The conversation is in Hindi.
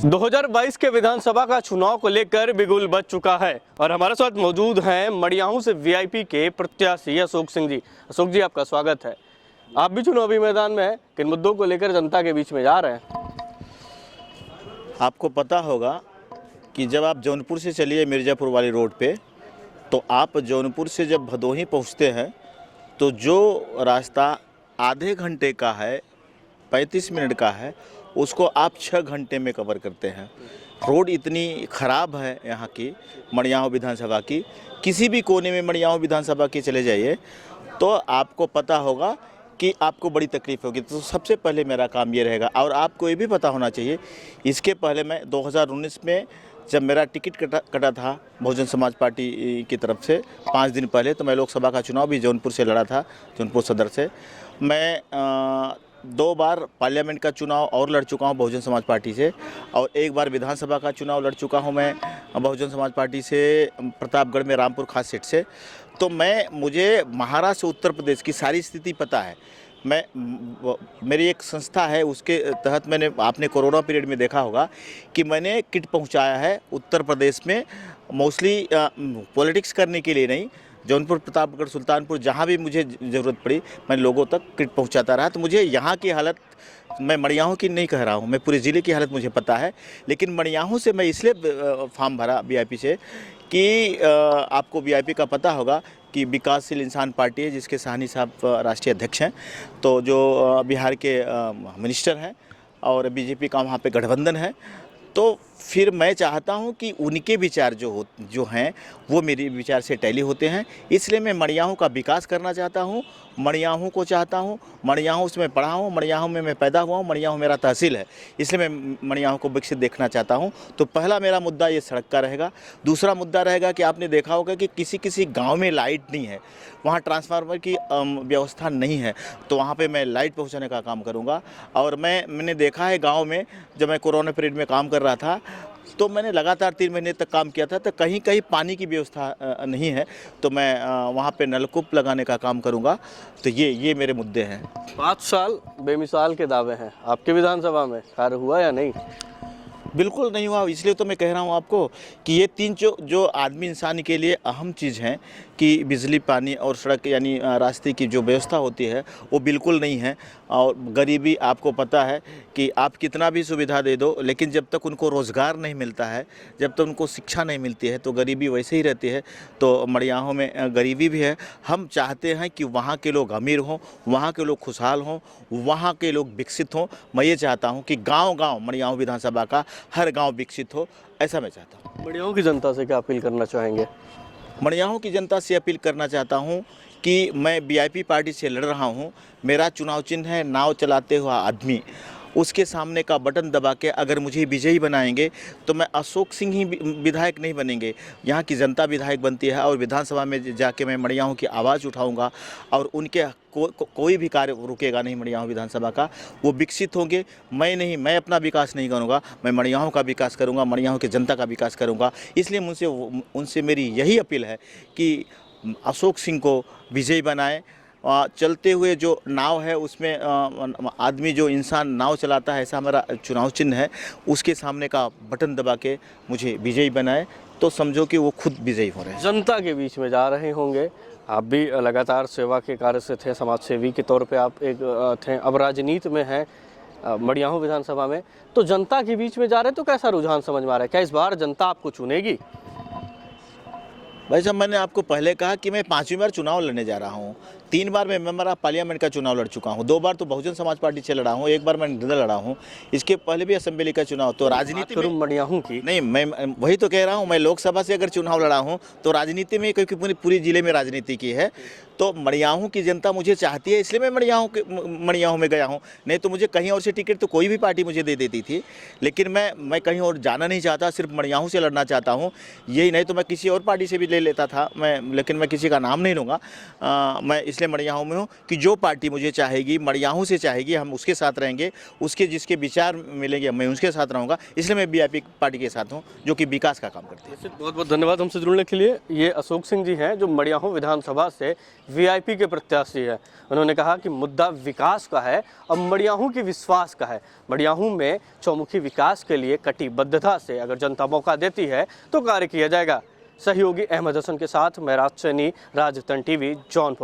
2022 के विधानसभा का चुनाव को लेकर बिगुल बज चुका है और हमारे साथ मौजूद हैं मडियाहू से वीआईपी के प्रत्याशी अशोक सिंह जी। अशोक जी, आपका स्वागत है। आप भी चुनावी मैदान में हैं, किन मुद्दों को लेकर जनता के बीच में जा रहे हैं? आपको पता होगा कि जब आप जौनपुर से चलिए मिर्ज़ापुर वाली रोड पे, तो आप जौनपुर से जब भदोही पहुंचते हैं तो जो रास्ता आधे घंटे का है, 35 मिनट का है, उसको आप 6 घंटे में कवर करते हैं। रोड इतनी ख़राब है यहाँ की मडियाहू विधानसभा की। किसी भी कोने में मडियाहू विधानसभा के चले जाइए तो आपको पता होगा कि आपको बड़ी तकलीफ़ होगी। तो सबसे पहले मेरा काम ये रहेगा, और आपको ये भी पता होना चाहिए, इसके पहले मैं 2019 में जब मेरा टिकट कटा था बहुजन समाज पार्टी की तरफ से 5 दिन पहले, तो मैं लोकसभा का चुनाव भी जौनपुर से लड़ा था, जौनपुर सदर से। मैं 2 बार पार्लियामेंट का चुनाव और लड़ चुका हूं बहुजन समाज पार्टी से, और 1 बार विधानसभा का चुनाव लड़ चुका हूं मैं बहुजन समाज पार्टी से, प्रतापगढ़ में रामपुर खास सीट से। तो मुझे महाराष्ट्र उत्तर प्रदेश की सारी स्थिति पता है। मेरी एक संस्था है, उसके तहत आपने कोरोना पीरियड में देखा होगा कि मैंने किट पहुंचाया है उत्तर प्रदेश में, मोस्टली पॉलिटिक्स करने के लिए नहीं, जौनपुर, प्रतापगढ़, सुल्तानपुर, जहाँ भी मुझे ज़रूरत पड़ी मैं लोगों तक किट पहुँचाता रहा। तो मुझे यहाँ की हालत, मैं मडियाहू की नहीं कह रहा हूँ, मैं पूरे ज़िले की हालत मुझे पता है। लेकिन मडियाहू से मैं इसलिए फॉर्म भरा वीआईपी से कि आपको वीआईपी का पता होगा कि विकासशील इंसान पार्टी है, जिसके साहनी साहब राष्ट्रीय अध्यक्ष हैं, तो जो बिहार के मिनिस्टर हैं, और बीजेपी का वहाँ पे गठबंधन है। तो फिर मैं चाहता हूं कि उनके विचार जो हैं वो मेरे विचार से टैली होते हैं। इसलिए मैं मडियाहू का विकास करना चाहता हूं, मडियाहू को चाहता हूं। मडियाहू से मैं पढ़ा हूं, मडियाहू में मैं पैदा हुआ हूं, मडियाहू मेरा तहसील है, इसलिए मैं मडियाहू को विकसित देखना चाहता हूं। तो पहला मेरा मुद्दा ये सड़क का रहेगा। दूसरा मुद्दा रहेगा कि आपने देखा होगा कि किसी गाँव में लाइट नहीं है, वहाँ ट्रांसफार्मर की व्यवस्था नहीं है, तो वहाँ पर मैं लाइट पहुँचाने का काम करूँगा। और मैंने देखा है गाँव में, जब मैं कोरोना पीरियड में काम कर रहा था तो मैंने लगातार 3 महीने तक काम किया था, तो कहीं कहीं पानी की व्यवस्था नहीं है, तो मैं वहाँ पे नलकूप लगाने का काम करूँगा। तो ये मेरे मुद्दे हैं। 5 साल बेमिसाल के दावे हैं, आपके विधानसभा में कार्य हुआ या नहीं? बिल्कुल नहीं हुआ। इसलिए तो मैं कह रहा हूँ आपको कि ये 3 जो आदमी इंसान के लिए अहम चीज़ हैं कि बिजली, पानी और सड़क, यानी रास्ते की जो व्यवस्था होती है वो बिल्कुल नहीं है। और गरीबी, आपको पता है कि आप कितना भी सुविधा दे दो, लेकिन जब तक उनको रोज़गार नहीं मिलता है, जब तक उनको शिक्षा नहीं मिलती है, तो गरीबी वैसे ही रहती है। तो मडियाहू में गरीबी भी है। हम चाहते हैं कि वहाँ के लोग अमीर हों, वहाँ के लोग खुशहाल हों, वहाँ के लोग विकसित हों। मैं ये चाहता हूँ कि गाँव-गाँव मडियाहू विधानसभा का हर गांव विकसित हो, ऐसा मैं चाहता हूँ। मडियाहू की जनता से क्या अपील करना चाहेंगे? मडियाहू की जनता से अपील करना चाहता हूँ कि मैं वीआईपी पार्टी से लड़ रहा हूँ। मेरा चुनाव चिन्ह है नाव चलाते हुआ आदमी। उसके सामने का बटन दबा के अगर मुझे विजयी बनाएंगे तो मैं अशोक सिंह ही विधायक नहीं बनेंगे, यहाँ की जनता विधायक बनती है। और विधानसभा में जाके मैं मडियाहू की आवाज़ उठाऊंगा, और उनके कोई भी कार्य रुकेगा नहीं मडियाहू विधानसभा का, वो विकसित होंगे। मैं अपना विकास नहीं करूँगा, मैं मडियाहू का विकास करूँगा, मडियाहू की जनता का विकास करूँगा। इसलिए उनसे मेरी यही अपील है कि अशोक सिंह को विजयी बनाएं। चलते हुए जो नाव है उसमें आदमी, जो इंसान नाव चलाता है, ऐसा हमारा चुनाव चिन्ह है, उसके सामने का बटन दबा के मुझे विजयी बनाए, तो समझो कि वो खुद विजयी हो रहे हैं। जनता के बीच में जा रहे होंगे, आप भी लगातार सेवा के कार्य से थे, समाज सेवी के तौर पे आप एक थे, अब राजनीति में हैं मडियाहू विधानसभा में, तो जनता के बीच में जा रहे हैं, तो कैसा रुझान समझ में आ रहा है? क्या इस बार जनता आपको चुनेगी? भाई साहब, मैंने आपको पहले कहा कि मैं 5वीं बार चुनाव लड़ने जा रहा हूँ। 3 बार मैं मेंबर पार्लियामेंट का चुनाव लड़ चुका हूँ, 2 बार तो बहुजन समाज पार्टी से लड़ा हूँ, 1 बार मैं निर्दल लड़ा हूँ। इसके पहले भी असेंबली का चुनाव। तो राजनीति में मडियाहू की नहीं, मैं वही तो कह रहा हूँ, मैं लोकसभा से अगर चुनाव लड़ा हूँ तो राजनीति में, क्योंकि पूरी जिले में राजनीति की है, तो मडियाहू की जनता मुझे चाहती है, इसलिए मैं मडियाहू में गया हूँ। नहीं तो मुझे कहीं और से टिकट तो कोई भी पार्टी मुझे दे देती थी, लेकिन मैं कहीं और जाना नहीं चाहता, सिर्फ मडियाहू से लड़ना चाहता हूँ। यही नहीं तो मैं किसी और पार्टी से भी ले लेता था मैं, लेकिन मैं किसी का नाम नहीं लूँगा। मैं इसलिए मड़ियाहूँ में हूँ कि जो पार्टी मुझे चाहेगी, मड़ियाहूँ से चाहेगी, हम उसके साथ रहेंगे, उसके जिसके विचार मिलेंगे मैं उसके साथ रहूँगा। इसलिए मैं वीआईपी पार्टी के साथ हूँ जो कि विकास का काम करती है। बहुत बहुत धन्यवाद हमसे जुड़ने के लिए। ये अशोक सिंह जी हैं जो मड़ियाहूँ विधानसभा से वीआईपी के प्रत्याशी है। उन्होंने कहा कि मुद्दा विकास का है और मड़ियाहूँ की विश्वास का है। मड़ियाहूँ में चौमुखी विकास के लिए कटिबद्धता से अगर जनता मौका देती है तो कार्य किया जाएगा। सहयोगी अहमद हसन के साथ मैं राज सैनी, राजतन टीवी, जौनपुर।